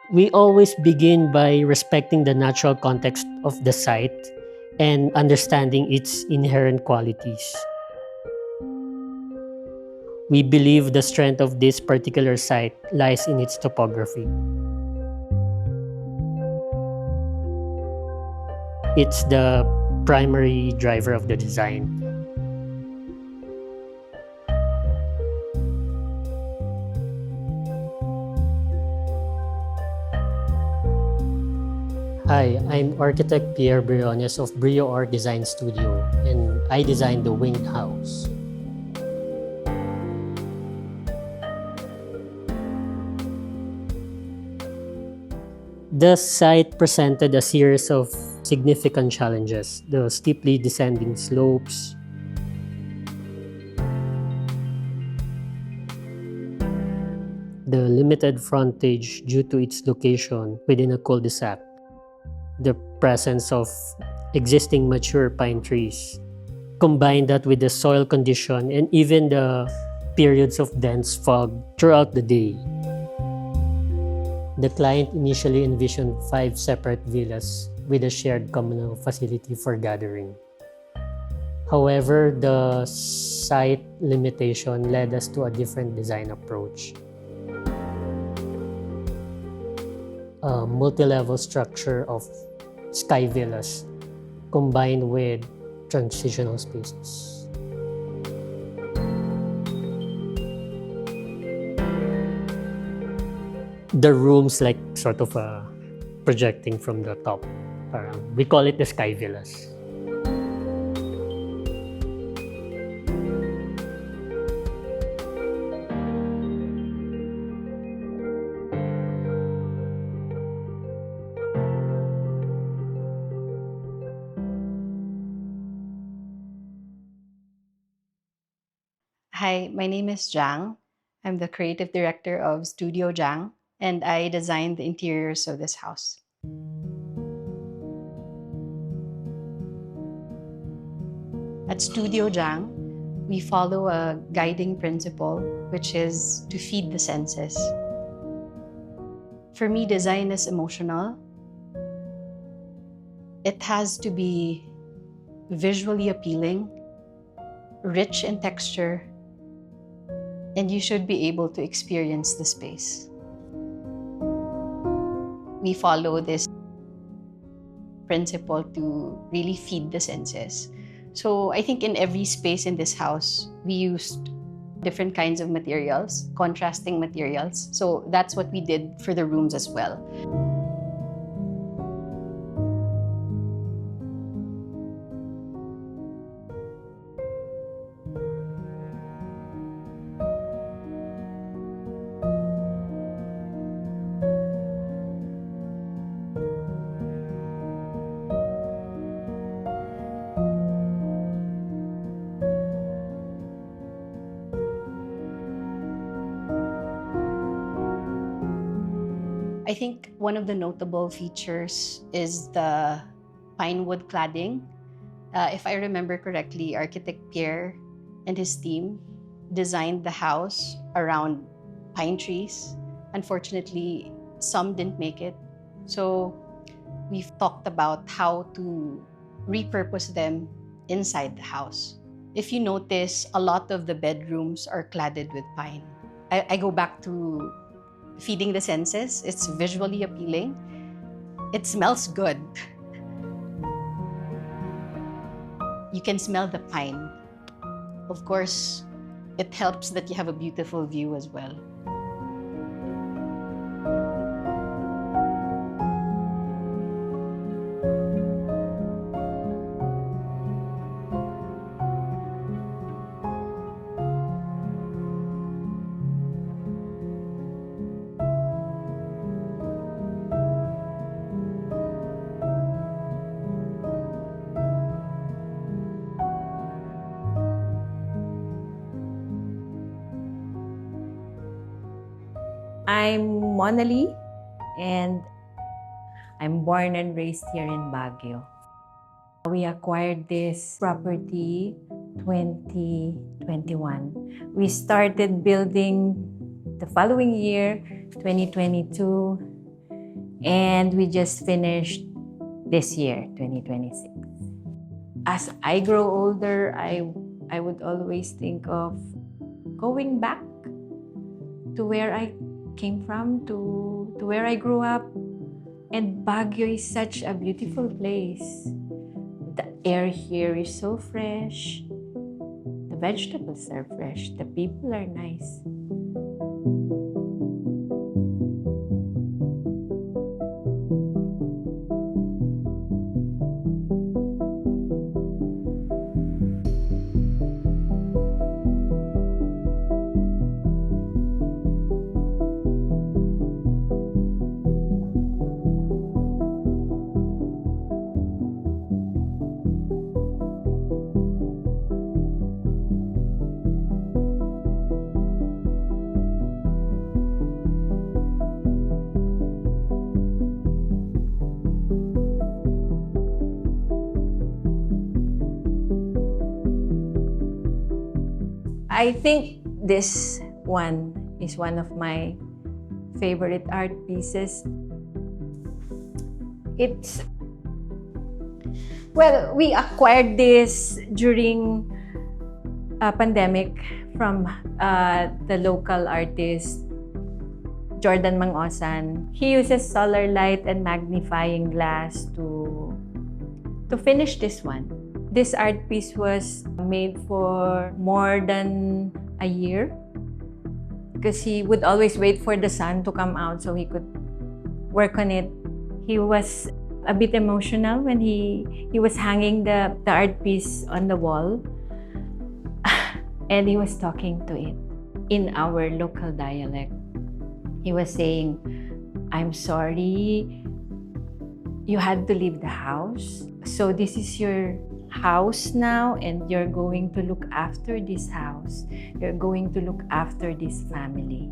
We always begin by respecting the natural context of the site and understanding its inherent qualities. We believe the strength of this particular site lies in its topography. It's the primary driver of the design. Hi, I'm architect Pierre Briones of BrioArc Design Studio, and I designed the winged house. The site presented a series of significant challenges: the steeply descending slopes, the limited frontage due to its location within a cul-de-sac, the presence of existing mature pine trees. Combine that with the soil condition and even the periods of dense fog throughout the day. The client initially envisioned 5 separate villas with a shared communal facility for gathering. However, the site limitation led us to a different design approach. A multi-level structure of sky villas combined with transitional spaces. The rooms like sort of projecting from the top. We call it the sky villas. Hi, my name is Jang. I'm the creative director of Studio Jang, and I designed the interiors of this house. At Studio Jang, we follow a guiding principle, which is to feed the senses. For me, design is emotional. It has to be visually appealing, rich in texture, and you should be able to experience the space. We follow this principle to really feed the senses. So I think in every space in this house, we used different kinds of materials, contrasting materials. So that's what we did for the rooms as well. I think one of the notable features is the pine wood cladding. If I remember correctly, architect Pierre and his team designed the house around pine trees. Unfortunately, some didn't make it. So we've talked about how to repurpose them inside the house. If you notice, a lot of the bedrooms are cladded with pine. I go back to feeding the senses. It's visually appealing. It smells good. You can smell the pine. Of course, it helps that you have a beautiful view as well. I'm Monali, and I'm born and raised here in Baguio. We acquired this property 2021. We started building the following year, 2022. And we just finished this year, 2026. As I grow older, I would always think of going back to where I came from, to where I grew up. And Baguio is such a beautiful place. The air here is so fresh. The vegetables are fresh. The people are nice. I think this one is one of my favorite art pieces. We acquired this during a pandemic from the local artist, Jordan Mang-osan. He uses solar light and magnifying glass to finish this one. This art piece was made for more than a year because he would always wait for the sun to come out so he could work on it. He was a bit emotional when he was hanging the art piece on the wall and he was talking to it in our local dialect. He was saying, "I'm sorry you had to leave the house. So this is your house now and you're going to look after this house. You're going to look after this family."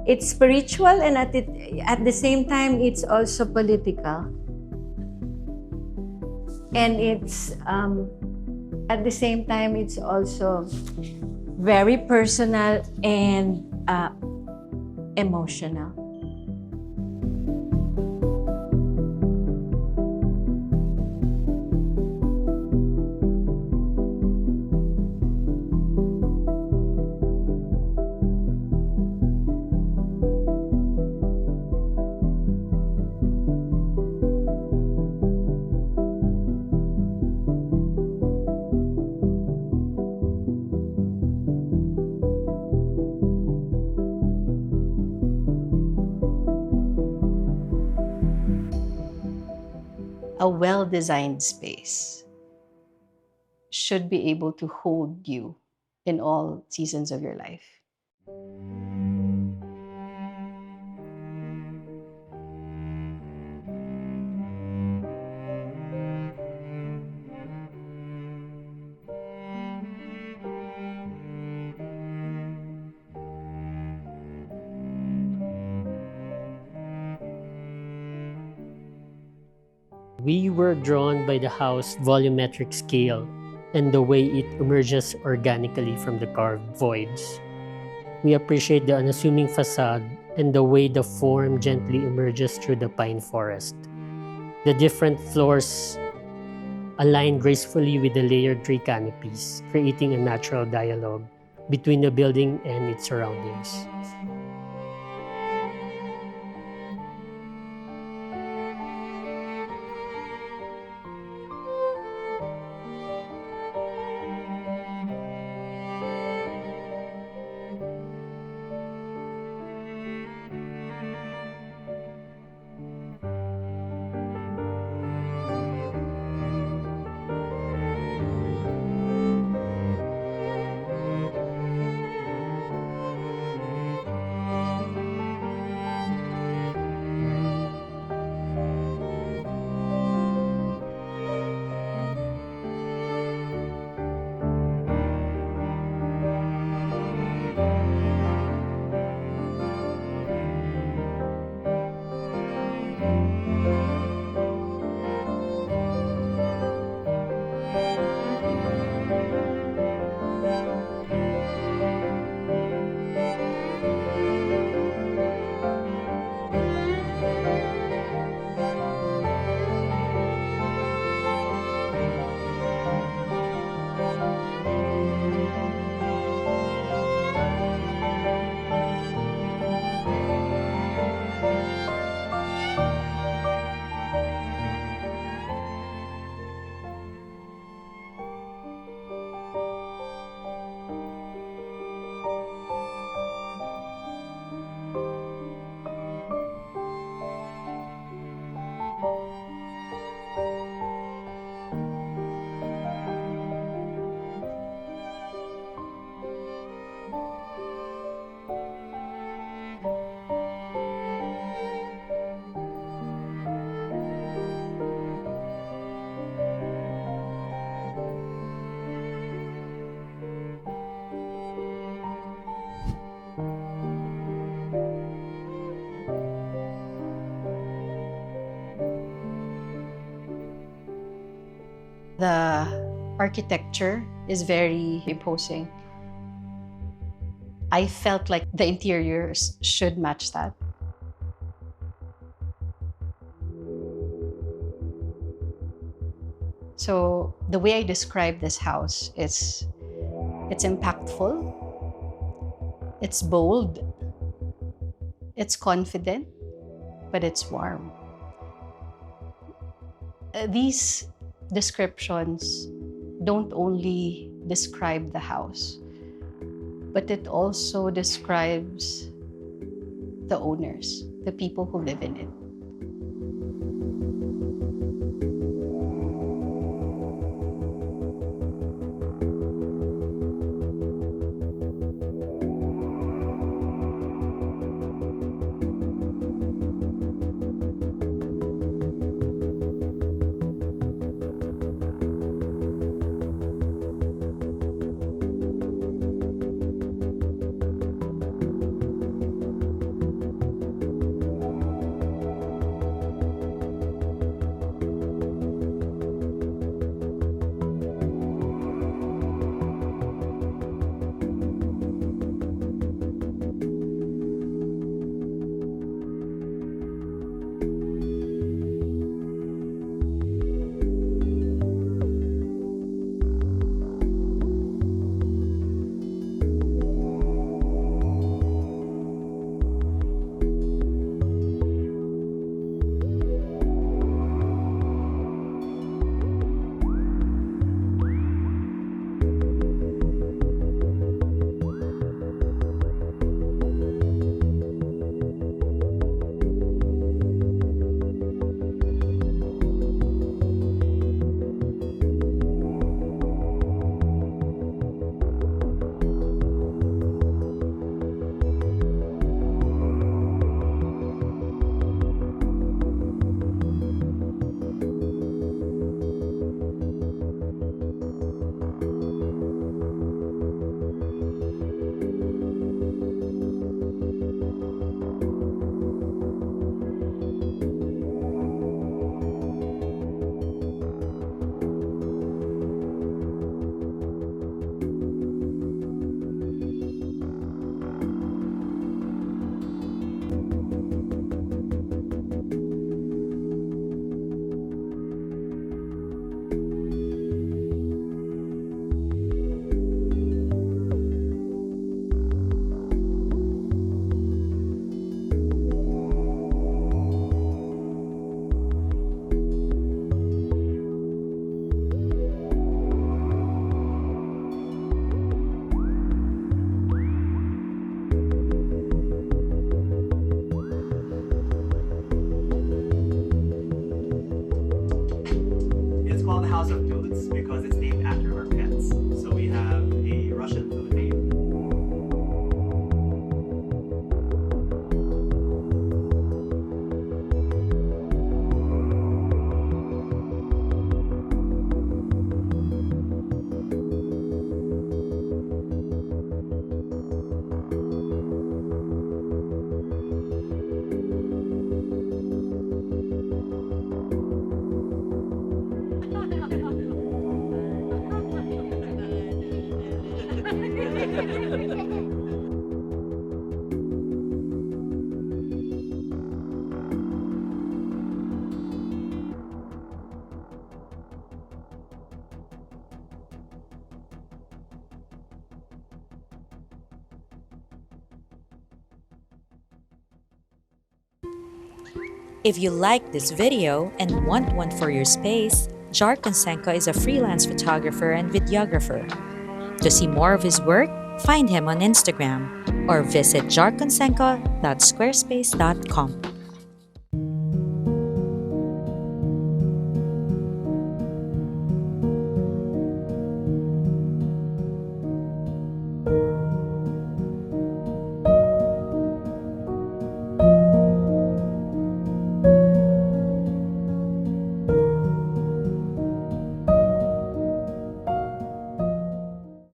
It's spiritual and at the same time it's also political. And it's at the same time it's also very personal and emotional. A well-designed space should be able to hold you in all seasons of your life. We were drawn by the house's volumetric scale and the way it emerges organically from the carved voids. We appreciate the unassuming facade and the way the form gently emerges through the pine forest. The different floors align gracefully with the layered tree canopies, creating a natural dialogue between the building and its surroundings. architecture is very imposing. I felt like the interiors should match that. So the way I describe this house is it's impactful, it's bold, it's confident, but it's warm. These descriptions don't only describe the house, but it also describes the owners, the people who live in it. House of Foods because it's named after our pets. So we have a Russian food name. If you like this video and want one for your space, Jar Conseco is a freelance photographer and videographer. To see more of his work, find him on Instagram or visit jarconsenco.squarespace.com.